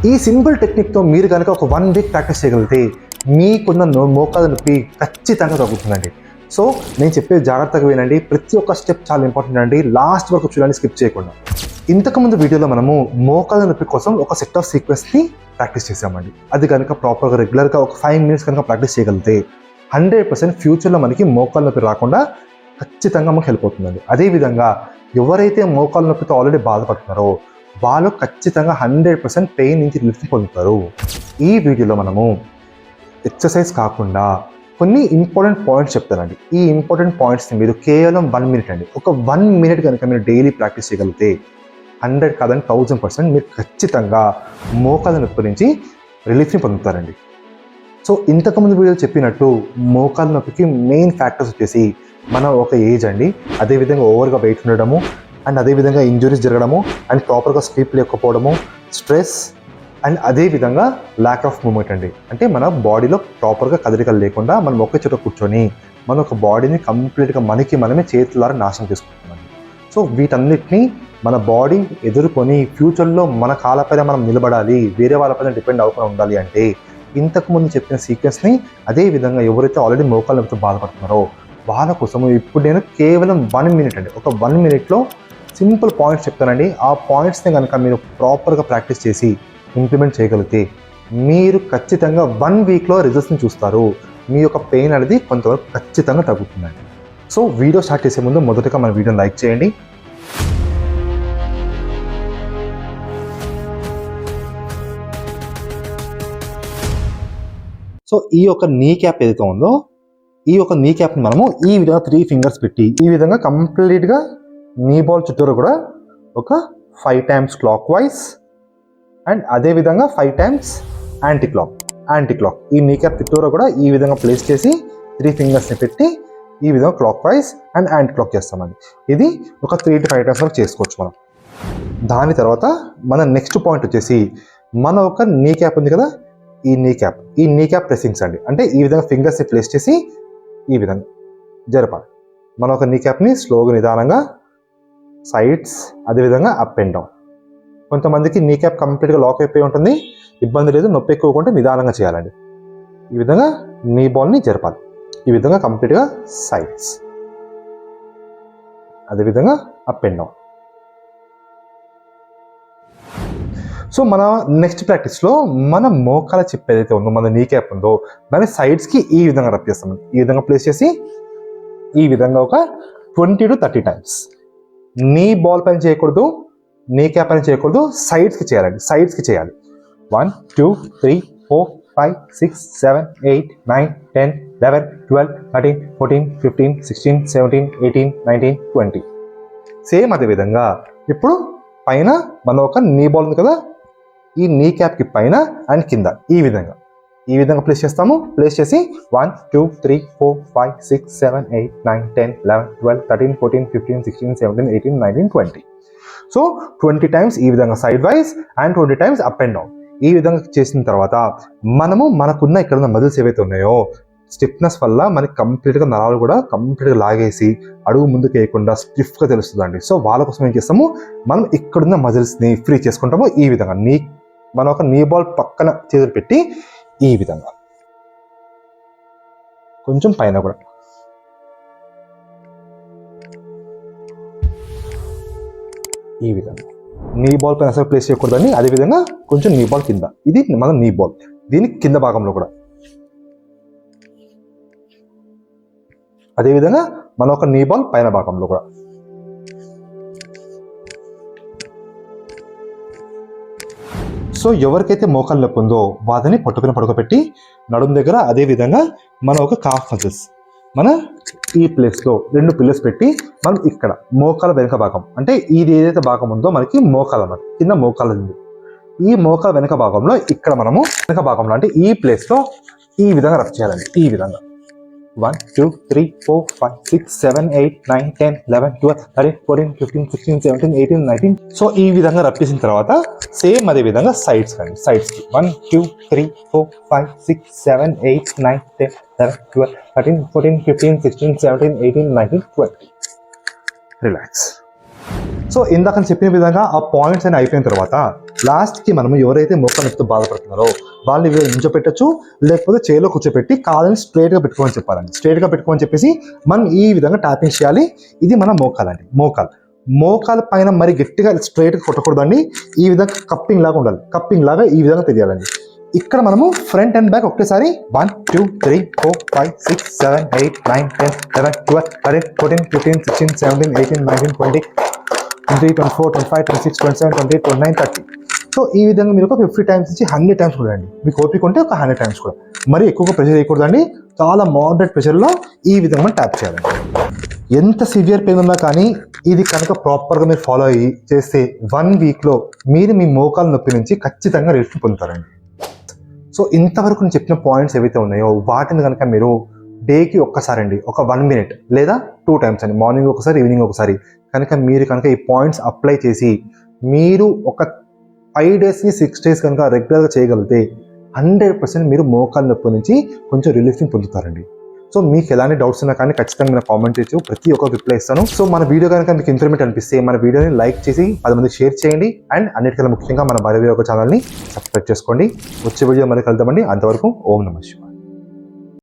ఈ సింపుల్ టెక్నిక్తో మీరు కనుక ఒక 1 వీక్ ప్రాక్టీస్ చేయగలిగితే మీకున్న మోకాళ్ళ నొప్పి ఖచ్చితంగా తగ్గుతుందండి. సో నేను చెప్పేది జాగ్రత్తగా వినండి. ప్రతి ఒక్క స్టెప్ చాలా ఇంపార్టెంట్ అండి. లాస్ట్ వరకు చూడండి, స్కిప్ చేయకుండా. ఇంతకుముందు వీడియోలో మనము మోకాళ్ళ నొప్పి కోసం ఒక సెట్ ఆఫ్ సీక్వెన్స్ని ప్రాక్టీస్ చేసామండి. అది కనుక ప్రాపర్గా రెగ్యులర్గా ఒక 5 minutes కనుక ప్రాక్టీస్ చేయగలిగితే 100% ఫ్యూచర్లో మనకి మోకాళ్ళ నొప్పి రాకుండా ఖచ్చితంగా మనకు హెల్ప్ అవుతుందండి. అదేవిధంగా ఎవరైతే మోకాళ్ళ నొప్పితో ఆల్రెడీ బాధపడుతున్నారో వాళ్ళు ఖచ్చితంగా 100% పెయిన్ నుంచి రిలీఫ్ పొందుతారు. ఈ వీడియోలో మనము ఎక్సర్సైజ్ కాకుండా కొన్ని ఇంపార్టెంట్ పాయింట్స్ చెప్తానండి. ఈ ఇంపార్టెంట్ పాయింట్స్ని మీరు కేవలం 1 minute అండి, ఒక 1 minute కనుక మీరు డైలీ ప్రాక్టీస్ చేయగలిగితే 100 కాదని 1000% మీరు ఖచ్చితంగా మోకాళ్ళ నొప్పి నుంచి రిలీఫ్ని పొందుతారండి. సో ఇంతకుముందు వీడియో చెప్పినట్టు మోకాళ్ళ నొప్పికి మెయిన్ ఫ్యాక్టర్స్ వచ్చేసి మన ఒక ఏజ్ అండి, అదేవిధంగా ఓవర్గా వెయిట్ ఉండడము, అండ్ అదేవిధంగా ఇంజురీస్ జరగడము, అండ్ ప్రాపర్గా స్లీప్ లేకపోవడము, స్ట్రెస్, అండ్ అదేవిధంగా ల్యాక్ ఆఫ్ మూమెంట్ అండి. అంటే మన బాడీలో ప్రాపర్గా కదలికలు లేకుండా మనం ఒకే చోట కూర్చొని మన ఒక బాడీని కంప్లీట్గా మనమే చేతులారా నాశనం చేసుకుంటున్నాం. సో వీటన్నిటినీ మన బాడీ ఎదుర్కొని ఫ్యూచర్లో మన కాళ్ళపైన మనం నిలబడాలి, వేరే వాళ్ళపైన డిపెండ్ అవ్వకుండా ఉండాలి అంటే ఇంతకుముందు చెప్పిన సీక్వెన్స్ని అదేవిధంగా ఎవరైతే ఆల్రెడీ మోకాళ్ళ నొప్పితో బాధపడుతున్నారో వాళ్ళ కోసము ఇప్పుడు నేను కేవలం 1 minute అండి, ఒక 1 minuteలో సింపుల్ పాయింట్స్ చెప్తానండి. ఆ పాయింట్స్ని కనుక మీరు ప్రాపర్గా ప్రాక్టీస్ చేసి ఇంప్లిమెంట్ చేయగలిగితే మీరు ఖచ్చితంగా 1 weekలో రిజల్ట్స్ని చూస్తారు. మీ యొక్క పెయిన్ అనేది కొంతవరకు ఖచ్చితంగా తగ్గుతుందండి. సో వీడియో స్టార్ట్ చేసే ముందు మొదటగా మన వీడియోని లైక్ చేయండి. సో ఈ యొక్క నీ క్యాప్ ఏదైతే ఉందో ఈ యొక్క నీ క్యాప్ని మనము ఈ విధంగా 3 fingers పెట్టి ఈ విధంగా కంప్లీట్గా నీ బాల్ చుట్టూరు కూడా ఒక 5 times క్లాక్ వైజ్ అండ్ అదేవిధంగా 5 times యాంటీ క్లాక్ ఈ నీ క్యాప్ చుట్టూరు కూడా ఈ విధంగా ప్లేస్ చేసి 3 fingersని పెట్టి ఈ విధంగా clock wise and anti clock చేస్తామండి. ఇది ఒక 3 to 5 times వరకు చేసుకోవచ్చు మనం. దాని తర్వాత మన నెక్స్ట్ పాయింట్ వచ్చేసి మన ఒక నీ క్యాప్ ఉంది కదా, ఈ నీ క్యాప్ ప్రెసింగ్స్ అండి. అంటే ఈ విధంగా ఫింగర్స్ని ప్లేస్ చేసి ఈ విధంగా జరపాలి. మన ఒక నీ క్యాప్ని స్లోగా నిదానంగా సైడ్స్ అదేవిధంగా అప్ అండ్ డౌన్. కొంతమందికి నీ క్యాప్ కంప్లీట్గా లాక్ అయిపోయి ఉంటుంది, ఇబ్బంది లేదు, నొప్పి ఎక్కువ ఉంటే నిదానంగా చేయాలండి. ఈ విధంగా నీ బాల్ని జరపాలి, ఈ విధంగా కంప్లీట్గా సైడ్స్ అదేవిధంగా అప్ అండ్ డౌన్. సో మన నెక్స్ట్ ప్రాక్టీస్లో మన మోకాల చిప్ ఏదైతే ఉందో, మన నీ క్యాప్ ఉందో దాని సైడ్స్కి ఈ విధంగా రబ్ చేస్తాం. ఈ విధంగా ప్లేస్ చేసి ఈ విధంగా ఒక 20 to 30 times. నీ బాల్ పైన చేయకూడదు, నీ క్యాప్ పైన చేయకూడదు, సైడ్స్కి చేయాలండి, సైడ్స్కి చేయాలి. 1 2 3 4 5 6 7 8 9 10 11 12 13 14 15 16 17 18 19 20. సేమ్ అదేవిధంగా ఇప్పుడు పైన మన ఒక నీ బాల్ ఉంది కదా, ఈ నీ క్యాప్కి పైన అండ్ కింద ఈ విధంగా ప్లేస్ చేస్తాము. ప్లేస్ చేసి 1 2 3 4 5 6 7 8 9 10 11 12 13 14 15 16 17 18 19 20. సో 20 times ఈ విధంగా side wise and 20 times up and down. ఈ విధంగా చేసిన తర్వాత మనకున్న ఇక్కడ ఉన్న మజిల్స్ ఏవైతే ఉన్నాయో స్టిఫ్నెస్ వల్ల మనకి కంప్లీట్గా నరాలు కూడా కంప్లీట్గా లాగేసి అడుగు ముందుకు వేయకుండా స్టిఫ్గా తెలుస్తుందండి. సో వాళ్ళ కోసం ఏం చేస్తాము, మనం ఇక్కడున్న మజిల్స్ని ఫ్రీ చేసుకుంటాము. ఈ విధంగా మన ఒక నీ బాల్ పక్కన చేతులు పెట్టి ఈ విధంగా కొంచెం పైన కూడా ఈ విధంగా నీ బాల్ పైన అసలు ప్లేస్ చేయకూడదండి. అదేవిధంగా కొంచెం నీ బాల్ కింద, ఇది మన నీ బాల్ దీని కింద భాగంలో కూడా అదేవిధంగా మన ఒక నీ బాల్ పైన భాగంలో కూడా. సో ఎవరికైతే మోకాలు నొప్పి ఉందో వాటిని పడుకోబెట్టి నడుము దగ్గర అదేవిధంగా మన ఒక కాఫ్ మజిల్స్ మన ఈ ప్లేస్లో 2 పిల్లర్స్ పెట్టి మనం ఇక్కడ మోకాల వెనక భాగం, అంటే ఇది ఏదైతే భాగం ఉందో మనకి మోకాలు అన్నమాట, కింద మోకాలు ఉంది. ఈ మోకాల వెనక భాగంలో ఇక్కడ మనము వెనక భాగంలో అంటే ఈ ప్లేస్లో ఈ విధంగా రబ్ చేయాలండి. ఈ విధంగా 1 2 3 4 5 6 7 8 9 10 11 12 13 14 15 16 17 18 19. సో ఈ విధంగా రబ్ చేసిన తర్వాత సేమ్ అదే విధంగా సైడ్స్కి 1 2 3 4 5 6 7 8 9 10 11 12 13 14 15 16 17 18 19 20. రిలాక్స్. సో ఇందాక చెప్పిన విధంగా ఆ పాయింట్స్ అని అయిపోయిన తర్వాత లాస్ట్కి మనము ఎవరైతే మోకాలు నొప్పితో బాధపడుతున్నారో వాళ్ళు ఇవి నించోపెట్టచ్చు, లేకపోతే చేలో కూర్చోపెట్టి కాళ్ళని స్ట్రైట్గా పెట్టుకోమని చెప్పాలండి. స్ట్రైట్గా పెట్టుకోమని చెప్పేసి మనం ఈ విధంగా ట్యాపింగ్ చేయాలి. ఇది మన మోకాలండి. మోకాల పైన మరి గట్టిగా స్ట్రైట్గా కొట్టకూడదండి. ఈ విధంగా కప్పింగ్ లాగా ఉండాలి. కప్పింగ్ లాగా ఈ విధంగా తెలియాలండి. ఇక్కడ మనము ఫ్రంట్ అండ్ బ్యాక్ ఒకేసారి 1 2 3 4 5 6 7 8 9 10 11 12 13 14 15 16 17 18 19 20 23 24 25 26 27 28 29 30. సో ఈ విధంగా మీరు ఒక 50 టైమ్స్ నుంచి 100 టైమ్స్ కూడా అండి. మీకు ఓపిక ఉంటే ఒక 100 టైమ్స్ కూడా. మరి ఎక్కువగా ప్రెషర్ చేయకూడదండి. చాలా మోడరేట్ ప్రెషర్లో ఈ విధంగా ట్యాప్ చేయాలండి. ఎంత సివియర్ పెయిన్ ఉన్నా కానీ ఇది కనుక ప్రాపర్గా మీరు ఫాలో అయ్యి చేస్తే 1 వీక్లో మీరు మీ మోకాలు నొప్పి నుంచి ఖచ్చితంగా రిలీఫ్ పొందుతారండి. సో ఇంతవరకు నేను చెప్పిన పాయింట్స్ ఏవైతే ఉన్నాయో వాటిని కనుక మీరు డేకి ఒక్కసారి అండి, ఒక 1 minute లేదా 2 times అండి, మార్నింగ్ ఒకసారి ఈవినింగ్ ఒకసారి కనుక మీరు కనుక ఈ పాయింట్స్ అప్లై చేసి మీరు ఒక 5 days 6 days కనుక రెగ్యులర్గా చేయగలిగితే 100% మీరు మోకాలు నొప్పి నుంచి కొంచెం రిలీఫ్ని పొందుతారండి. సో మీకు ఎలాంటి డౌట్స్ ఉన్నా కానీ ఖచ్చితంగా మీరు కామెంట్ చేయొచ్చు, ప్రతి ఒక్క రిప్లై ఇస్తాను. సో మన వీడియో కనుక మీకు ఇన్ఫర్మేటివ్ అనిపిస్తే మన వీడియోని లైక్ చేసి 10 మందికి షేర్ చేయండి. అండ్ అన్నిటికన్నా ముఖ్యంగా మన భారతీయ ఛానల్ని సబ్స్క్రైబ్ చేసుకోండి. వచ్చే వీడియో మళ్ళీ కలుద్దామండి. అంతవరకు ఓం నమః శివాయ.